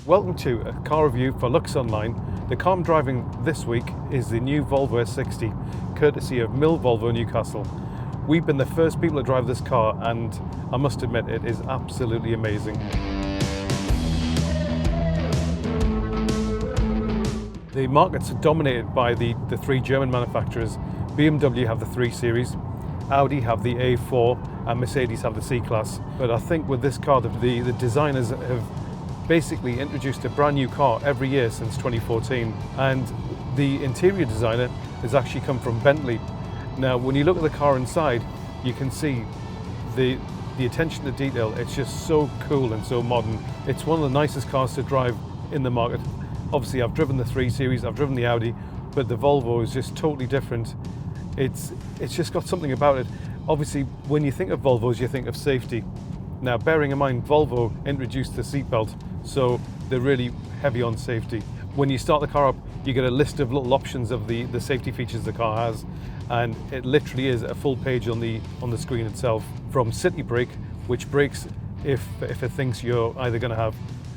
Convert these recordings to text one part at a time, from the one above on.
Welcome to a car review for Luxe Online. The car I'm driving this week is the new Volvo S60, courtesy of Mill Volvo Newcastle. We've been the first people to drive this car and I must admit it is absolutely amazing. The markets are dominated by the three German manufacturers. BMW have the 3 Series, Audi have the A4 and Mercedes have the C-Class. But I think with this car the designers have basically introduced a brand new car every year since 2014, and the interior designer has actually come from Bentley. Now when you look at the car inside, you can see the attention to detail. It's just so cool and so modern. It's one of the nicest cars to drive in the market. Obviously I've driven the 3 Series, I've driven the Audi, but the Volvo is just totally different. It's just got something about it. Obviously when you think of Volvos you think of safety. Now bearing in mind Volvo introduced the seatbelt, so they're really heavy on safety. When you start the car up, you get a list of little options of the safety features the car has, and it literally is a full page on the screen itself. From city brake, which brakes if it thinks you're either going to have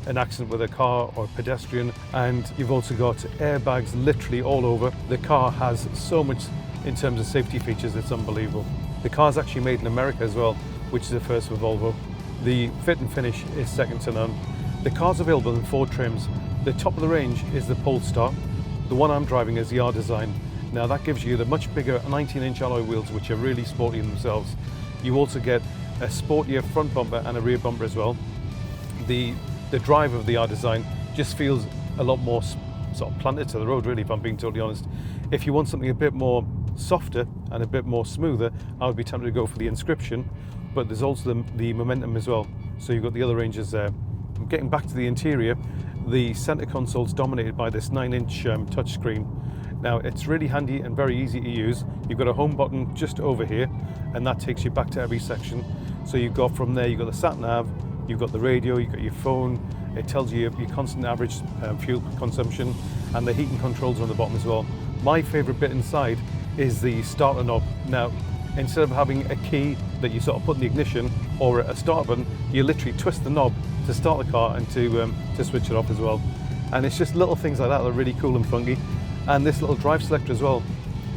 an accident with a car or a pedestrian, and you've also got airbags literally all over. The car has so much in terms of safety features, it's unbelievable. The car's actually made in America as well, which is a first for Volvo. The fit and finish is second to none. The car's available in 4 trims. The top of the range is the Polestar. The one I'm driving is the R design. Now that gives you the much bigger 19-inch alloy wheels, which are really sporty in themselves. You also get a sportier front bumper and a rear bumper as well. The drive of the R design just feels a lot more sort of planted to the road, really, if I'm being totally honest. If you want something a bit more softer and a bit more smoother, I would be tempted to go for the Inscription, but there's also the Momentum as well. So you've got the other ranges there. Getting back to the interior, the center console's dominated by this 9-inch touchscreen. Now it's really handy and very easy to use. You've got a home button just over here, and that takes you back to every section. So you've got from there, you've got the sat nav, you've got the radio, you've got your phone. It tells you your constant average fuel consumption, and the heating controls on the bottom as well. My favorite bit inside is the starter knob. Now, instead of having a key that you sort of put in the ignition or a start button, you literally twist the knob to start the car and to switch it off as well. And it's just little things like that that are really cool and funky. And this little drive selector as well,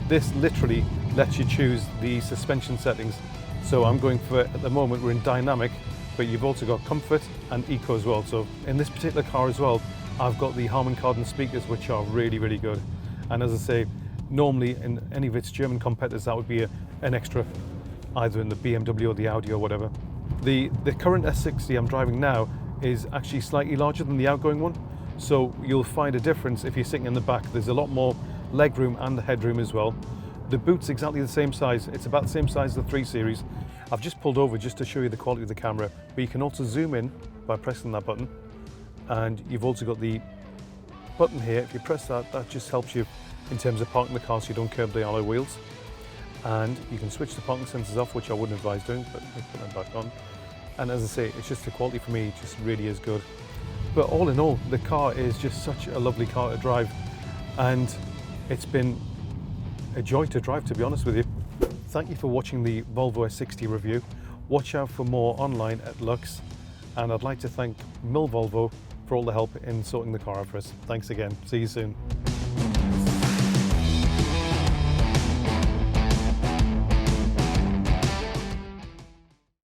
this literally lets you choose the suspension settings. So I'm going for, at the moment we're in dynamic, but you've also got comfort and eco as well. So in this particular car as well, I've got the Harman Kardon speakers, which are really, really good. And as I say, normally in any of its German competitors, that would be an extra, either in the BMW or the Audi or whatever. The current S60 I'm driving now is actually slightly larger than the outgoing one. So you'll find a difference if you're sitting in the back. There's a lot more leg room and the headroom as well. The boot's exactly the same size. It's about the same size as the 3 Series. I've just pulled over just to show you the quality of the camera, but you can also zoom in by pressing that button. And you've also got the button here. If you press that, that just helps you in terms of parking the car so you don't curb the alloy wheels. And you can switch the parking sensors off, which I wouldn't advise doing, but we put them back on. And as I say, it's just the quality for me just really is good. But all in all, the car is just such a lovely car to drive, and it's been a joy to drive, to be honest with you. Thank you for watching the Volvo S60 review. Watch out for more online at Luxe, and I'd like to thank Mill Volvo for all the help in sorting the car out for us. Thanks again. See you soon.